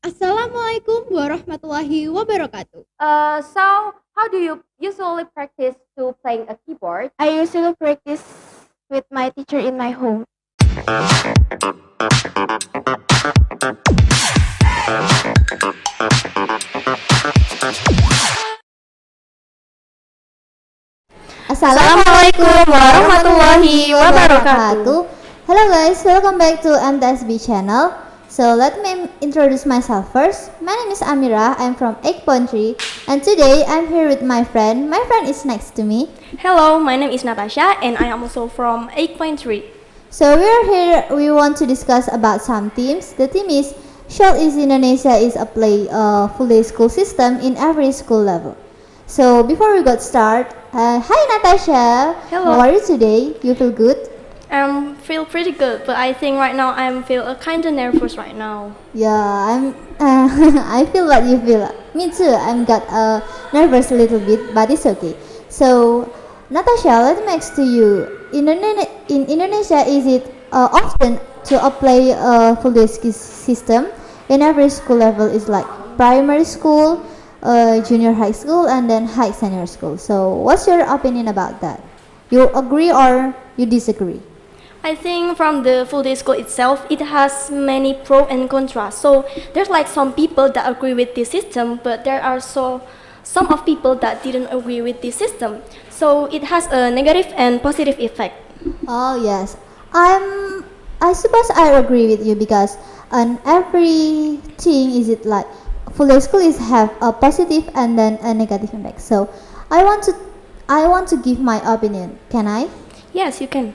Assalamualaikum warahmatullahi wabarakatuh. So how do you usually practice to playing a keyboard? I usually practice with my teacher in my home. Assalamualaikum warahmatullahi wabarakatuh. Hello guys, welcome back to MTsB channel. So let me introduce myself first. My name is Amirah. I'm from 8.3 and today I'm here with my friend. My friend is next to me. Hello, my name is Natasya and I am also from 8.3. So we are here. We want to discuss about some themes. The theme is Shall is Indonesia is a play full day school system in every school level. So before we got started, hi Natasha. Hello. How are you today? You feel good? I feel pretty good, but I think right now I feel kind of nervous right now. Yeah, I'm. I feel what you feel. Me too. I'm got nervous a little bit, but it's okay. So, Natasha, let me ask to you. In Indonesia, is it often to apply a full day system in every school level? Is like primary school, junior high school, and then high senior school. So, what's your opinion about that? You agree or you disagree? I think from the full day school itself, it has many pro and contras. So there's like some people that agree with this system, but there are some of people that didn't agree with this system. So it has a negative and positive effect. Oh yes, I suppose I agree with you because on everything is it like full day school is have a positive and then a negative impact. So I want to I want to give my opinion. Can I? Yes, you can.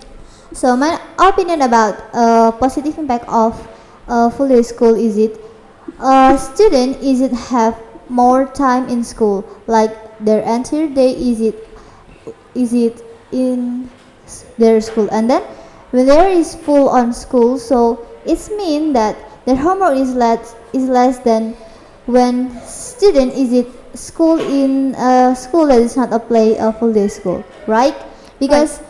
So my opinion about positive impact of full day school is it student is it have more time in school like their entire day is it in their school, and then when there is full on school, so it's mean that their homework is less than when student is it school in school that is not a play a full day school, right? Because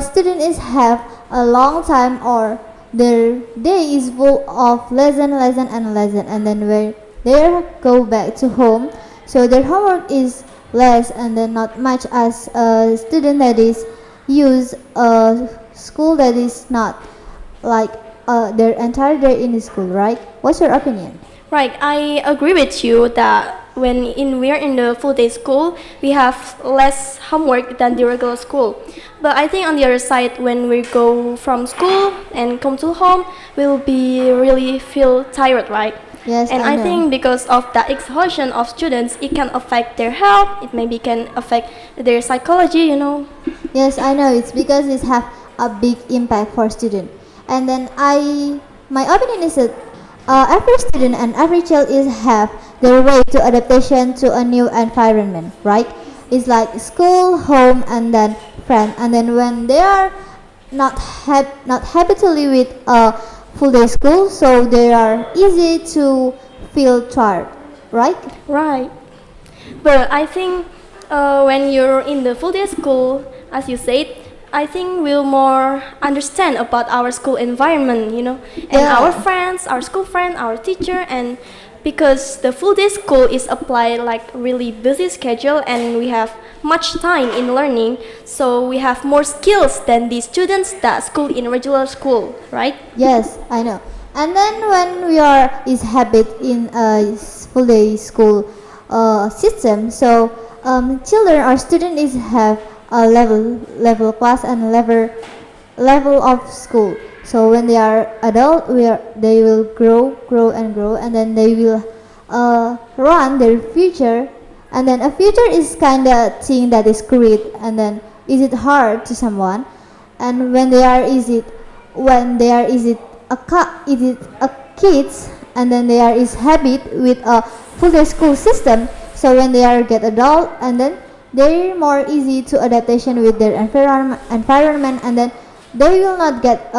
student is have a long time or their day is full of lesson, and then when they go back to home, so their homework is less and then not much as a student that is use a school that is not like their entire day in the school, right? What's your opinion? Right, I agree with you that we're in the full day school, we have less homework than the regular school. But I think on the other side, when we go from school and come to home, we'll be really feel tired, right? Yes, And I I know. think because of the exhaustion of students, it can affect their health. It maybe can affect their psychology. Yes, I know. It's because it have a big impact for student. And then my opinion is that every student and every child is have their way to adaptation to a new environment, right? It's like school, home, and then friend. And then when they are not habitually with a full day school, so they are easy to feel tired, right? Right. But I think when you're in the full day school, as you said, I think we'll more understand about our school environment, and Yeah. our friends, our school friend, our teacher, and because the full day school is applied like really busy schedule and we have much time in learning, so we have more skills than the students that school in regular school, right? Yes, I know. And then when we are is habit in a full day school system, so children or student is have a level class and level of school. So when they are adult, they will grow and grow, and then they will run their future. And then a future is kind of thing that is great, and then is it hard to someone, and when they are is it is it a kids, and then they are is habit with a full day school system. So when they are get adult, and then they're more easy to adaptation with their environment, and then they will not get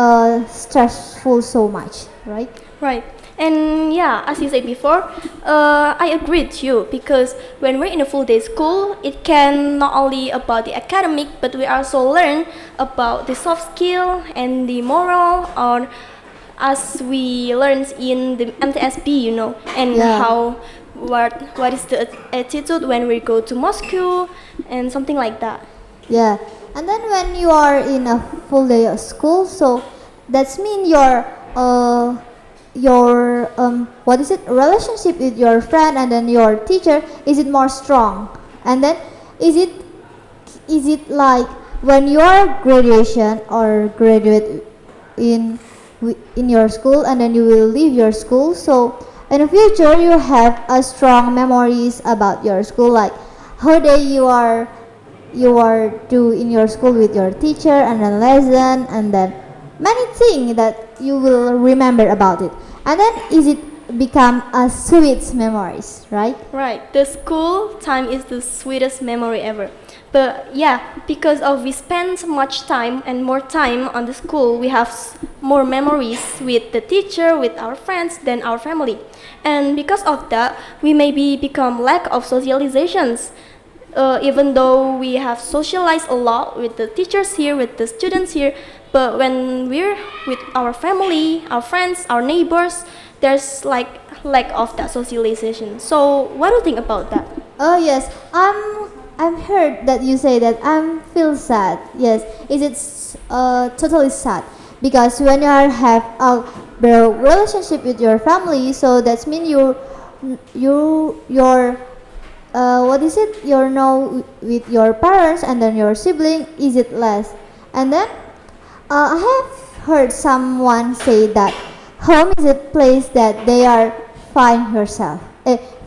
stressful so much, right? Right. And yeah, as you said before, I agree with you because when we're in a full day school, it can not only about the academic, but we also learn about the soft skill and the moral, or as we learned in the MTsB, and Yeah. how what is the attitude when we go to Moscow and something like that. Yeah, and then when you are in a full day of school, so that's mean your what is it, relationship with your friend and then your teacher, is it more strong? And then is it like when you are graduation or graduate in in your school and then you will leave your school, so in the future you have a strong memories about your school, like how day you are do in your school with your teacher and then lesson and then many things that you will remember about it, and then is it become a sweet memories, right? Right, the school time is the sweetest memory ever. But yeah, because of we spend much time and more time on the school, we have more memories with the teacher, with our friends than our family. And because of that, we maybe become lack of socializations. Even though we have socialized a lot with the teachers here, with the students here, but when we're with our family, our friends, our neighbors, there's like lack of that socialization. So what do you think about that? Oh yes, I'm heard that you say that I'm feel sad. Yes, is it totally sad because when you have a the relationship with your family, so that's mean your what is it? You're now with your parents and then your sibling. Is it less? And then I have heard someone say that home is a place that they are find yourself,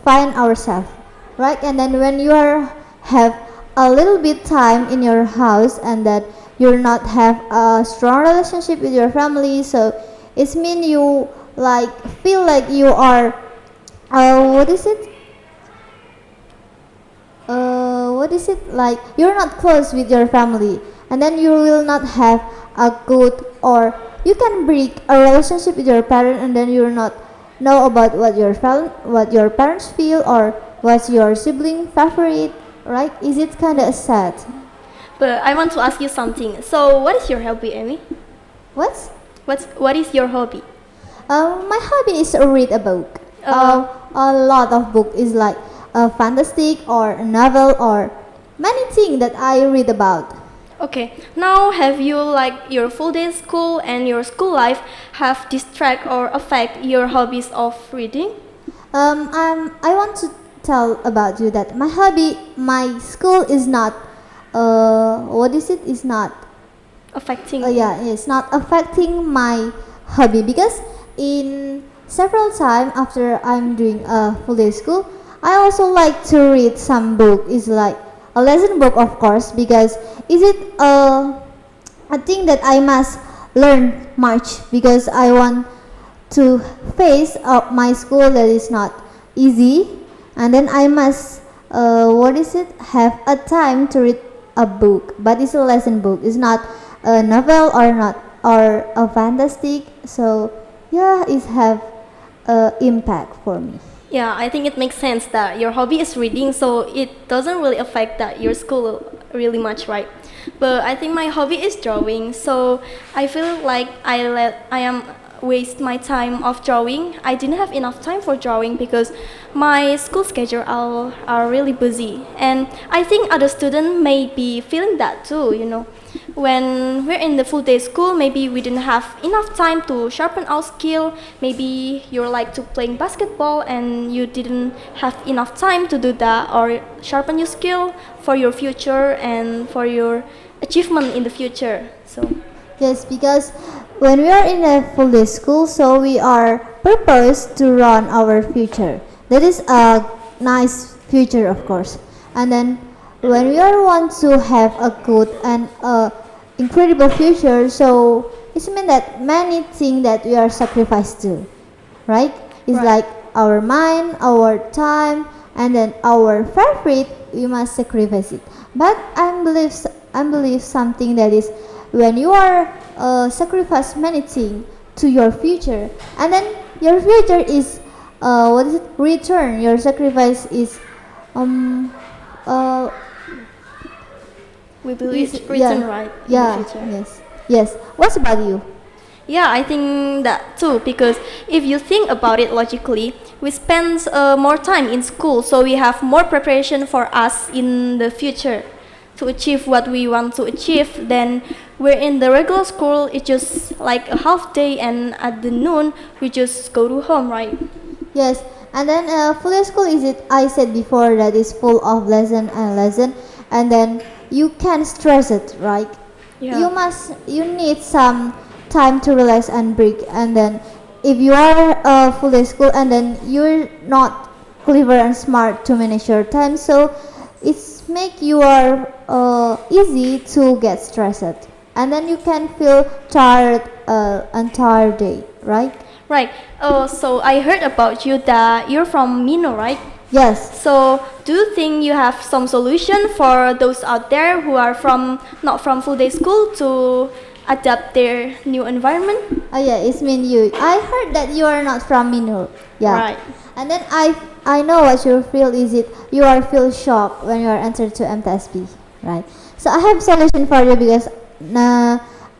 find ourselves, right? And then when you are have a little bit time in your house and that you're not have a strong relationship with your family, so it's mean you like feel like you are what is it? What is it, like you're not close with your family, and then you will not have a good, or you can break a relationship with your parent and then you're not know about what your parents feel or what's your sibling favorite, right? Is it kind of sad? But I want to ask you something. So what is your hobby, Amy? What? What is your hobby? My hobby is to read a book. A lot of book is like a fantastic or a novel or many things that I read about. Okay, now have you like your full day school and your school life have distract or affect your hobbies of reading? I want to tell about you that my hobby, my school is not, what is it? Is not, Affecting? yeah, it's not affecting my hobby because in several time after I'm doing a full day school, I also like to read some book. It's like a lesson book, of course, because is it a thing that I must learn much because I want to face my school that is not easy, and then I must what is it, have a time to read a book, but it's a lesson book. It's not a novel or not or a fantastic. So yeah, it have impact for me. Yeah, I think it makes sense that your hobby is reading, so it doesn't really affect that your school really much, right? But I think my hobby is drawing, so I feel like I am waste my time of drawing. I didn't have enough time for drawing because my school schedule are really busy, and I think other students may be feeling that too. When we're in the full day school, maybe we didn't have enough time to sharpen our skill. Maybe you're like to playing basketball and you didn't have enough time to do that or sharpen your skill for your future and for your achievement in the future. So Yes, because when we are in a full day school, so we are purposed to run our future. That is a nice future, of course. And then when we are want to have a good and incredible future, so it means that many things that we are sacrificed to, right? It's Right. like our mind, our time, and then our favorite. We must sacrifice it. But I believe something that is when you are sacrifice many things to your future, and then your future is what is it? Return. Your sacrifice is um uh we believe is- it's written right in yeah, the future. yes, yes. What about you? Yeah, I think that too, because if you think about it logically, we spend more time in school, so we have more preparation for us in the future to achieve what we want to achieve. Then we're in the regular school, it's just like a half day, and at the noon, we just go to home, right? Yes, and then full school is it? I said before that is full of lesson, and then you can stress it, right? Yeah. You need some time to relax and break, and then if you are full day school and then you're not clever and smart to manage your time, so it's make you are easy to get stressed, and then you can feel tired entire day, right? Right. Oh, so I heard about you that you're from Mino, right? Yes. So, do you think you have some solution for those out there who are not from full day school to adapt their new environment? Oh yeah, it's mean you. I heard that you are not from Minur. Yeah. Right. And then I know what you feel is it. You are feel shocked when you are entered to MTsB, right? So I have solution for you because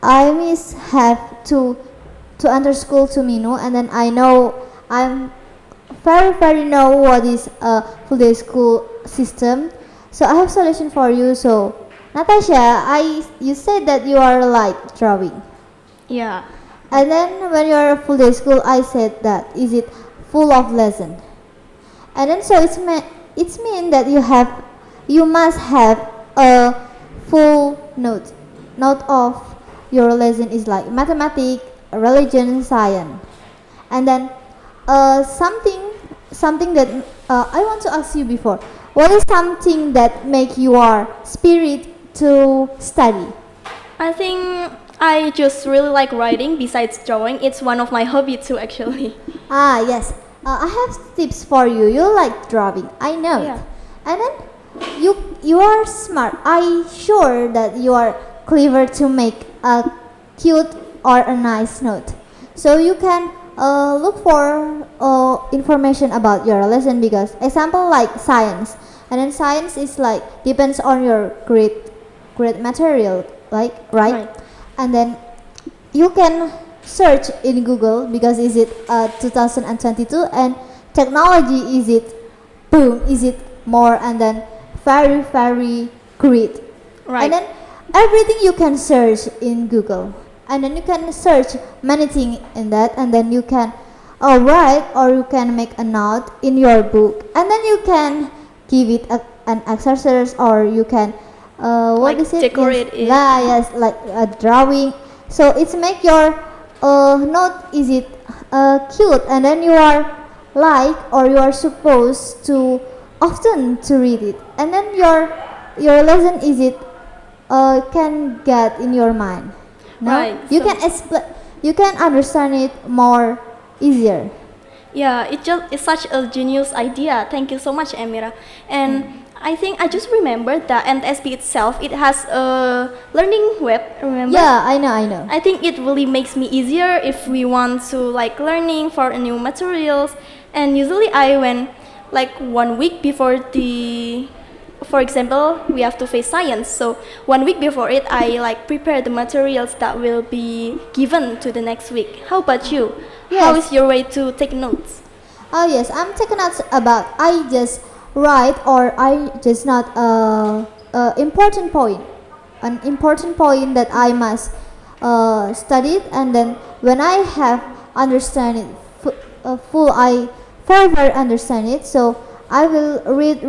I miss have to enter school to Minu, and then I know I'm very know what is a full day school system. So I have solution for you. So Natasha, you said that you are like drawing, Yeah. and then when you are a full day school, I said that is it full of lesson, and then so it's mean that you must have a full note of your lesson is like mathematics, religion, science, and then something that I want to ask you before. What is something that make your spirit to study? I think I just really like writing besides drawing. It's one of my hobby too, actually. Ah, yes. I have tips for you. You like drawing. I know Yeah. it. And then you are smart. I sure that you are clever to make a cute or a nice note. So you can look for information about your lesson because example like science. And then science is like depends on your grade material, like right? And then you can search in Google because is it 2022 and technology is it boom, is it more, and then very great. Right. And then everything you can search in Google, and then you can search many things in that, and then you can write or you can make a note in your book, and then you can give it an exercise, or you can what Like is it? decorate Yes. it. Yeah, yes, like a drawing. So it's make your note is it cute, and then you are like or you are supposed to often to read it, and then your lesson is it can get in your mind. No? Right, You so- can you can understand it more easier. Yeah, it's such a genius idea. Thank you so much, Amirah. And I think I just remembered that MTsB itself, it has a learning web, remember? Yeah, I know. I think it really makes me easier if we want to like learning for new materials. And usually I went like 1 week before for example, we have to face science. So 1 week before it, I like prepare the materials that will be given to the next week. How about you? How Yes. is your way to take notes? Oh yes, I'm taking notes about I just write or I just not important point, an important point that I must study it, and then when I have understand it full, I further understand it. So I will read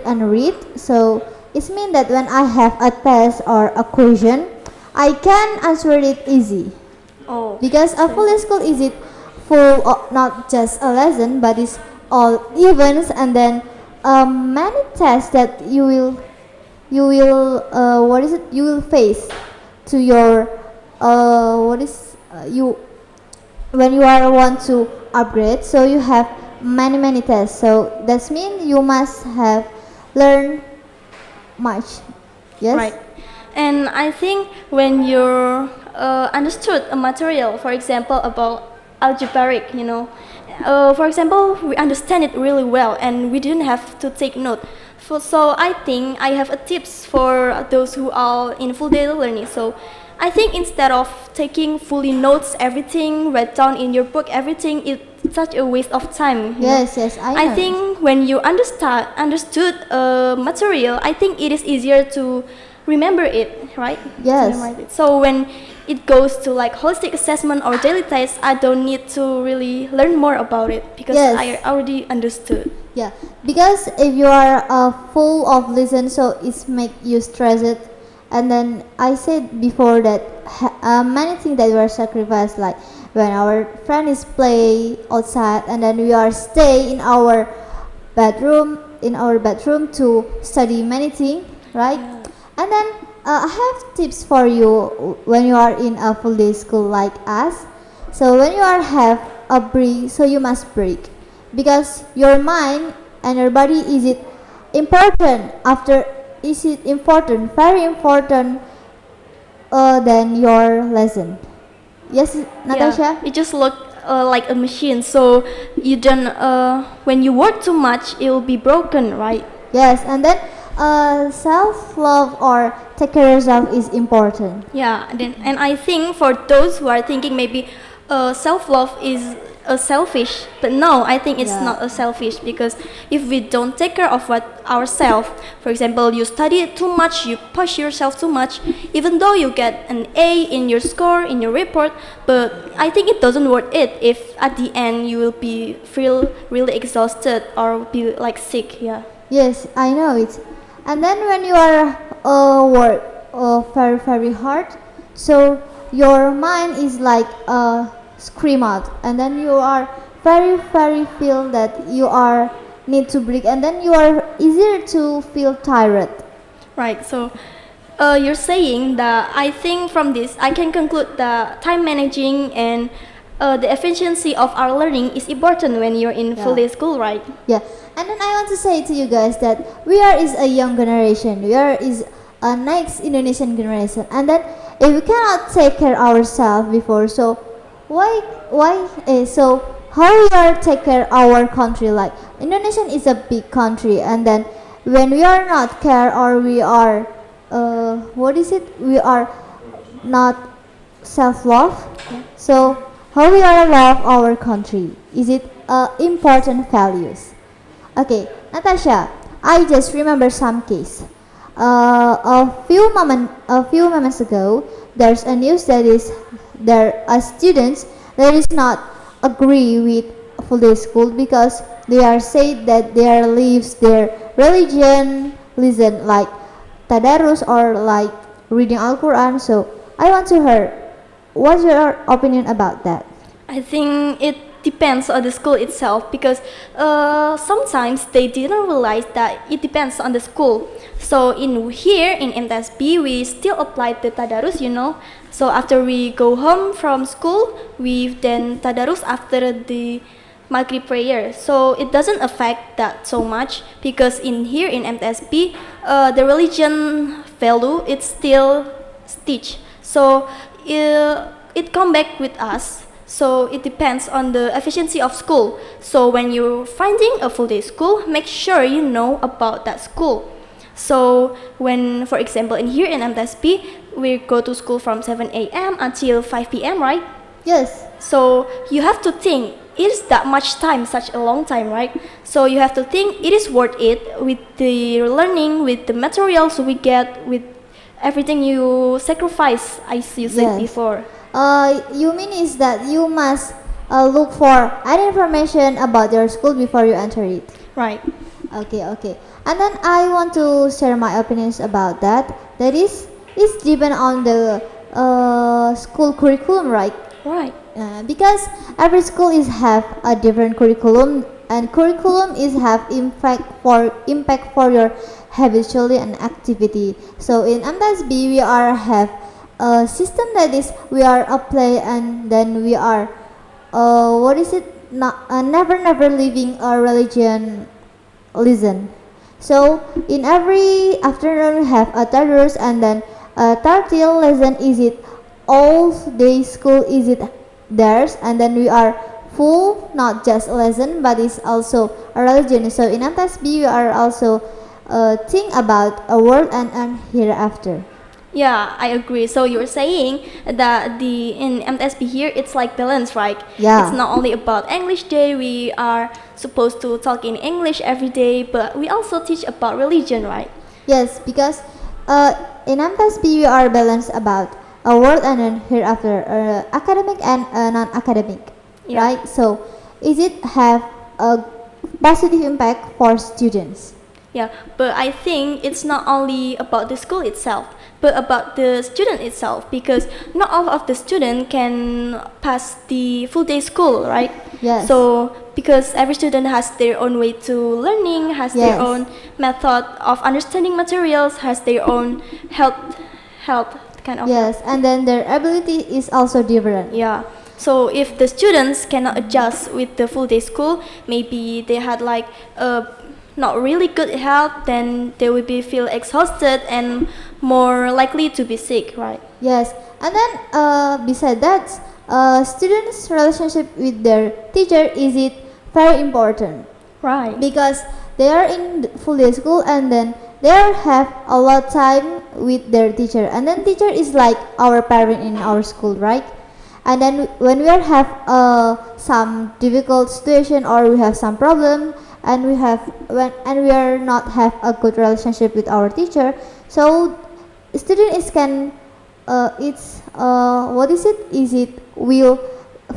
and read. So it means that when I have a test or a question, I can answer it easy. Oh, Because a full school is it full of not just a lesson, but it's all events, and then many tests that you will what is it you will face to your what is you when you are want to upgrade. So you have many tests. So that means you must have learned much. Yes. right. And I think when you understood a material, for example, about algebraic, for example, we understand it really well and we didn't have to take note. So I think I have a tips for those who are in full day learning. So I think instead of taking fully notes everything, write down in your book everything, it's such a waste of time. you know. Yes, I know. I think when you understood material, I think it is easier to remember it, right? Yes. To memorize it. So when it goes to like holistic assessment or daily tests, I don't need to really learn more about it because Yes. I already understood. Yeah, because if you are full of listen, so it's make you stressed. And then I said before that many things that were sacrificed, like when our friend is play outside, and then we are stay in our bedroom to study many things, right? And then I have tips for you when you are in a full day school like us. So when you are have a break, so you must break, because your mind and your body is it important after is it important, very important than your lesson. Yes, Natasha? Yeah, it just look like a machine. So you don't. When you work too much, it will be broken, right? Yes, and then self-love or take care of yourself is important. Yeah, and I think for those who are thinking maybe self-love is a selfish, but no, I think it's Yeah. not a selfish, because if we don't take care of what ourselves, for example, you study too much, you push yourself too much, even though you get an A in your score, in your report, but I think it doesn't worth it if at the end you will feel really exhausted or be like sick. Yeah. Yes, I know it. And then when you are work very very hard, so your mind is like scream out, and then you are very very feel that you are need to break, and then you are easier to feel tired. Right. So you're saying that I think from this I can conclude that time managing and the efficiency of our learning is important when you're in full day school, right? Yeah, and then I want to say to you guys that we are is a young generation. We are is a next Indonesian generation, and then if we cannot take care ourselves before, so so how we are take care our country? Like Indonesia is a big country, and then when we are not care or we are we are not self-love. So how we are love our country? Is it important values? Okay, Natasha, I just remember some case. A few moments ago, there's a news that is there are students that is not agree with full day school because they are said that their leaves their religion listen like tadarus or like reading Al-Quran. So I want to hear what's your opinion about that? I think it depends on the school itself, because sometimes they didn't realize that it depends on the school. So here in MTsB we still apply the tadarus, So after we go home from school, we then tadarus after the Maghrib prayer. So it doesn't affect that so much, because here in MTsB the religion value it's still teach. So it come back with us. So it depends on the efficiency of school. So when you're finding a full day school, make sure you know about that school. So when, for example, here in MTsB, we go to school from 7 a.m. until 5 p.m., right? Yes. So you have to think, is that much time, such a long time, right? So you have to think it is worth it with the learning, with the materials we get, with everything you sacrifice, as you said Yes. before. You mean is that you must look for any information about your school before you enter it. Right. Okay. And then I want to share my opinions about that. That is, it's depend on the school curriculum, right? Right. Because every school is have a different curriculum, and curriculum is have impact for your habitually and activity. So in MTsB we are have a system that is we are apply, and then we are never leaving a religion listen. So in every afternoon we have a tadarus, and then a 30 lesson is it all day school is it theirs, and then we are full not just a lesson but it's also a religion. So in MTsB we are also think about a world and hereafter. Yeah, I agree. So you're saying that the in MTsB here it's like balance, right? Yeah. It's not only about English Day. We are supposed to talk in English every day, but we also teach about religion, right? Yes, because in MTsB we are balanced about a world and then hereafter, academic and non-academic, Yeah. right? So, is it have a positive impact for students? Yeah, but I think it's not only about the school itself, but about the student itself, because not all of the student can pass the full day school, right? Yes. So because every student has their own way to learning, has their Yes. own method of understanding materials, has their own health kind of. Yes, and then their ability is also different. Yeah. So if the students cannot adjust with the full day school, maybe they had like not really good health, then they will be feel exhausted and more likely to be sick, right? Yes, and then beside that, students' relationship with their teacher is it very important Right. because they are in the full day school and then they have a lot time with their teacher, and then teacher is like our parent in our school, right? And then when we have some difficult situation or we have some problem and we are not have a good relationship with our teacher, so student is can it's what is it will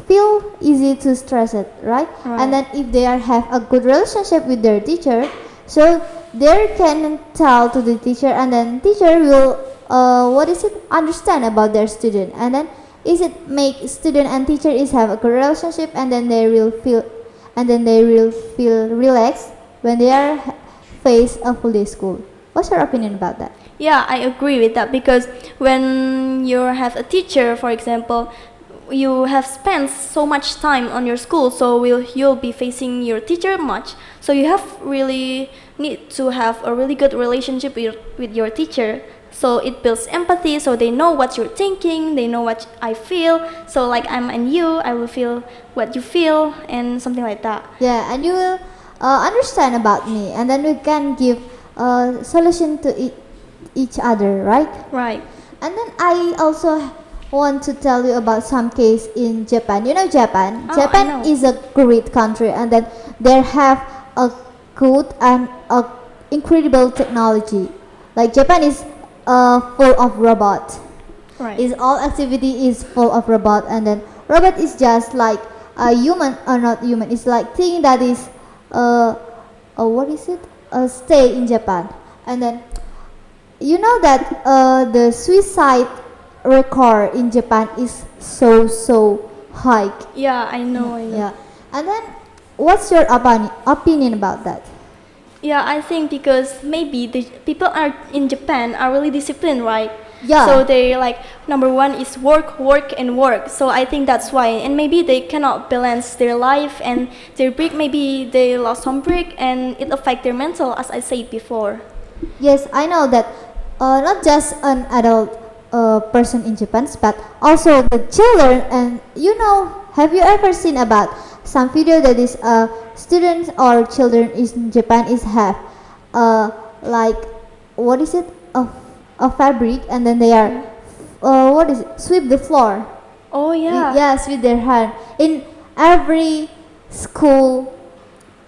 feel easy to stress it, right? Right. And then if they are have a good relationship with their teacher, so they can tell to the teacher, and then teacher will understand about their student, and then is it make student and teacher is have a good relationship, and then they will feel relaxed when they are face a full day school. What's your opinion about that? Yeah, I agree with that, because when you have a teacher, for example, you have spent so much time on your school, so you'll be facing your teacher much. So you have really need to have a really good relationship with your teacher. So it builds empathy, so they know what you're thinking, they know what I feel. So like I'm and you, I will feel what you feel, and something like that. Yeah, and you will understand about me, and then we can give a solution to each other, right? Right. And then I also want to tell you about some case in Japan. You know Japan? Oh, I Japan know. is a great country, and then they have a good and a incredible technology. Like Japan is full of robot. Right. Is all activity is full of robot, and then robot is just like a human or not human. It's like thing that is what is it? Stay in Japan, and then you know that the suicide record in Japan is so high. Yeah, I know. Yeah, and then what's your opinion about that? Yeah, I think because maybe the people are in Japan are really disciplined, right? Yeah. So they like number one is work, work, and work. So I think that's why, and maybe they cannot balance their life and their break. Maybe they lost some break, and it affect their mental, as I said before. Yes, I know that not just an adult person in Japan, but also the children. And you know, have you ever seen about some video that is students or children in Japan is have like what is it a fabric, and then they are what is it, sweep the floor. Oh yeah. Yes, with their hand in school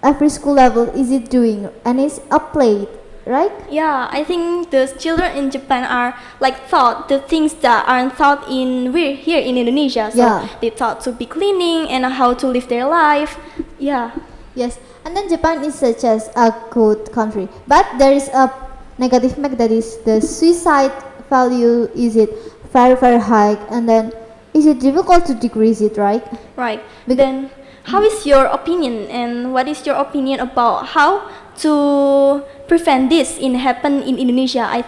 every school level is it doing, and it's a plate, right? Yeah, I think the children in Japan are like taught the things that aren't taught in we're here in Indonesia. So Yeah. they taught to be cleaning and how to live their life. Yeah. Yes, and then Japan is such as a good country, but there is a negative impact, that is the suicide value is it very high, and then is it difficult to decrease it, right? Right. Bec- Then, how is your opinion, and what is your opinion about how to prevent this in happen in Indonesia? I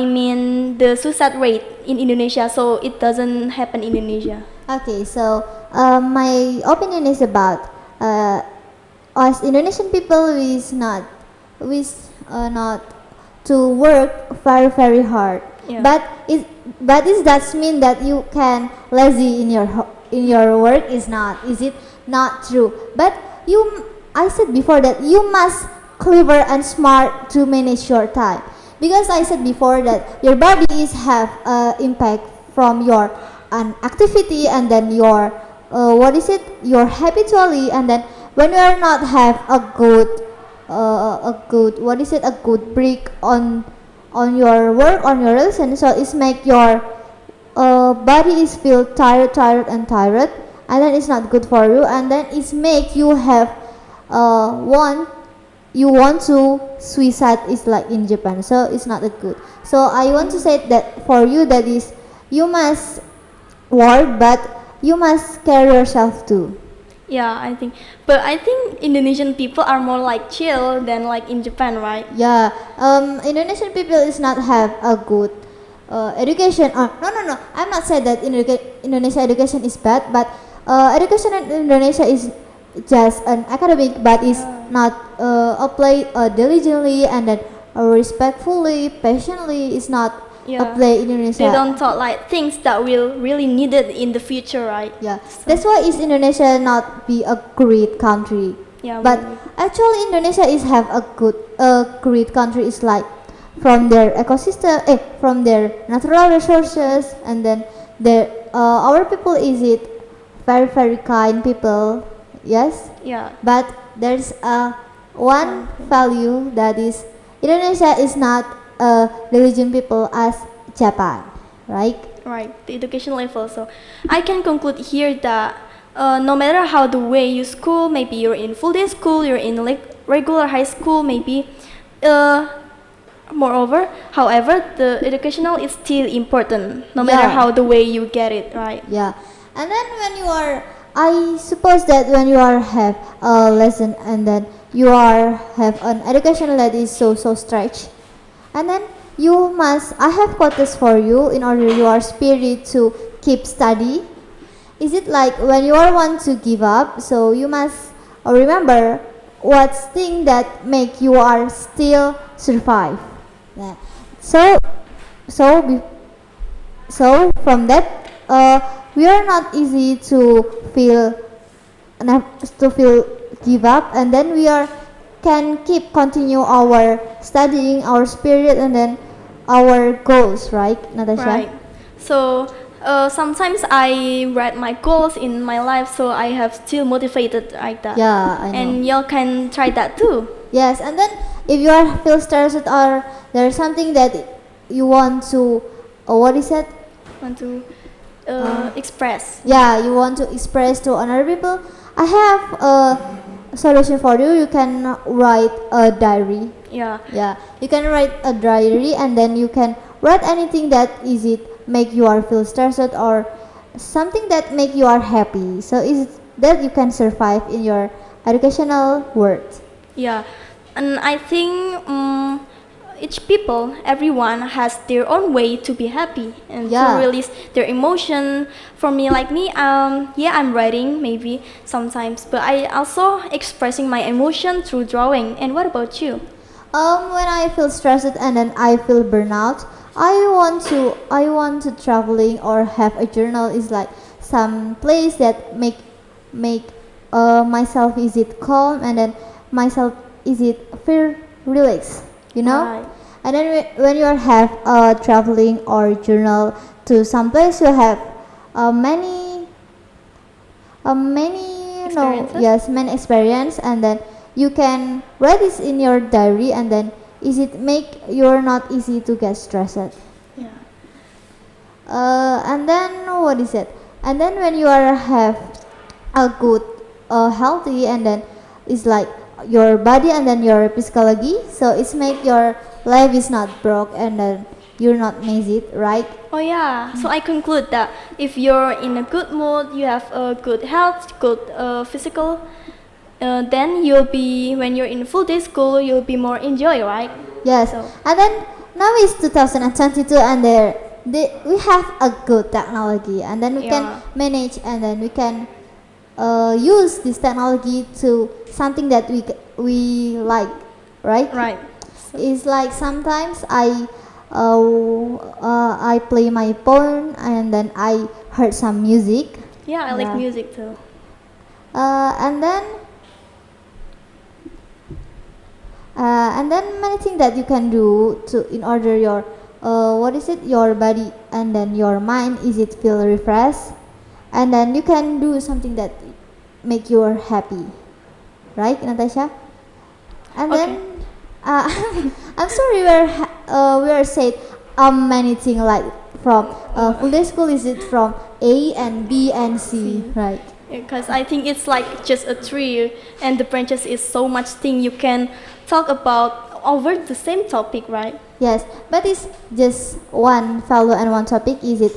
mean the suicide rate in Indonesia, so it doesn't happen in Indonesia. Okay, so my opinion is about us Indonesian people not to work very hard. Yeah. But is that mean that you can lazy in your work? Is it not true? But I said before that you must clever and smart to manage your time. because I said before that your body is have impact from your an activity, and then your your habitually, and then when you are not have a good a good break on your work, on your lesson, so it's make your body is feel tired, and then it's not good for you, and then it's make you have one you want to suicide is like in Japan, so it's not that good. So I want to say that for you, that is you must work, but you must care yourself too. Yeah, but I think Indonesian people are more like chill than like in Japan, right? Yeah, Indonesian people is not have a good education. No. I'm not saying that Indonesia education is bad, but education in Indonesia is just an academic, but is not applied diligently, and then respectfully, patiently. Is not applied in Indonesia. They don't talk like things that will really needed in the future, right? Yeah, that's why is Indonesia not be a great country. Yeah, But maybe. actually Indonesia is have a great country, is like from their ecosystem, from their natural resources, and then our people is it very kind people. Yes. Yeah. But there's one value, that is Indonesia is not a religion people as Japan, right? Right, the education level. So I can conclude here that no matter how the way you school, maybe you're in full day school, you're in like regular high school, maybe. However, the educational is still important, no matter how the way you get it, right? Yeah, and then when you are, I suppose that when you are have a lesson, and then you are have an education that is so stretched, and then you must, I have quotes for you in order your spirit to keep study. Is it like when you are want to give up, so you must remember what's thing that make you are still survive. Yeah. So from that, we are not easy to feel give up, and then we are can continue our studying, our spirit, and then our goals, right, Natasha? Right. So sometimes I write my goals in my life, so I have still motivated like that. Yeah, I know. And y'all can try that too. Yes, and then if you are feel stressed, or there's something that you want to, Want to express. Yeah, you want to express to other people, I have a solution for you. You can write a diary. Yeah. Yeah, you can write a diary, and then you can write anything that is it make you are feel stressed, or something that make you are happy. So is that you can survive in your educational world. Yeah, and I think everyone has their own way to be happy and to release their emotion. For me, like me, I'm writing maybe sometimes, but I also expressing my emotion through drawing. And what about you? When I feel stressed and then I feel burnout, I want to traveling or have a journal, is like some place that make myself is it calm, and then myself is it feel relaxed, you know. Right. And then when you have traveling or journal to some place, you have many many experience, and then you can write this in your diary, and then is it make you're not easy to get stressed. Yeah. And then and then when you are have a good healthy, and then it's like your body and then your psychology, so it's make your life is not broke, and then you're not messy, right? Oh yeah. So I conclude that if you're in a good mood, you have a good health, good physical, then you'll be, when you're in full day school, you'll be more enjoy, right? Yes. So. And then now it's 2022, and we have a good technology, and then we can manage, and then we can use this technology to something that we like, right? Right. It's like sometimes I play my phone, and then I heard some music. Yeah, I like music too. And then And then many things that you can do to in order your your body and then your mind is it feel refreshed, and then you can do something that make you happy, right, Natasha? And Okay. then I'm sorry we are said many things like from full day school is it from A and B and C, right? Because I think it's like just a tree, and the branches is so much thing you can talk about over the same topic, right? Yes, but it's just one value and one topic. Is it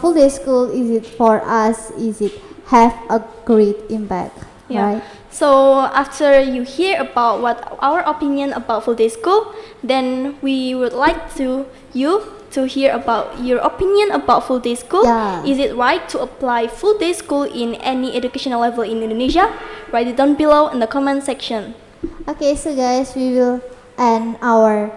full day school? Is it for us? Is it have a great impact? Yeah. Right? So after you hear about what our opinion about full day school, then we would like to hear about your opinion about full day school. Yeah. Is it right to apply full day school in any educational level in Indonesia? Write it down below in the comment section. Okay, so guys, we will end our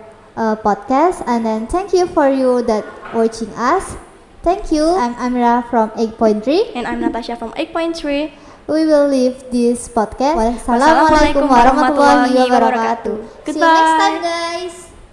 podcast, and then thank you for you that watching us. Thank you. I'm Amirah from 8.3. And I'm Natasha from 8.3. We will leave this podcast. Wassalamualaikum warahmatullahi wabarakatuh. See you next time, Goodbye. guys.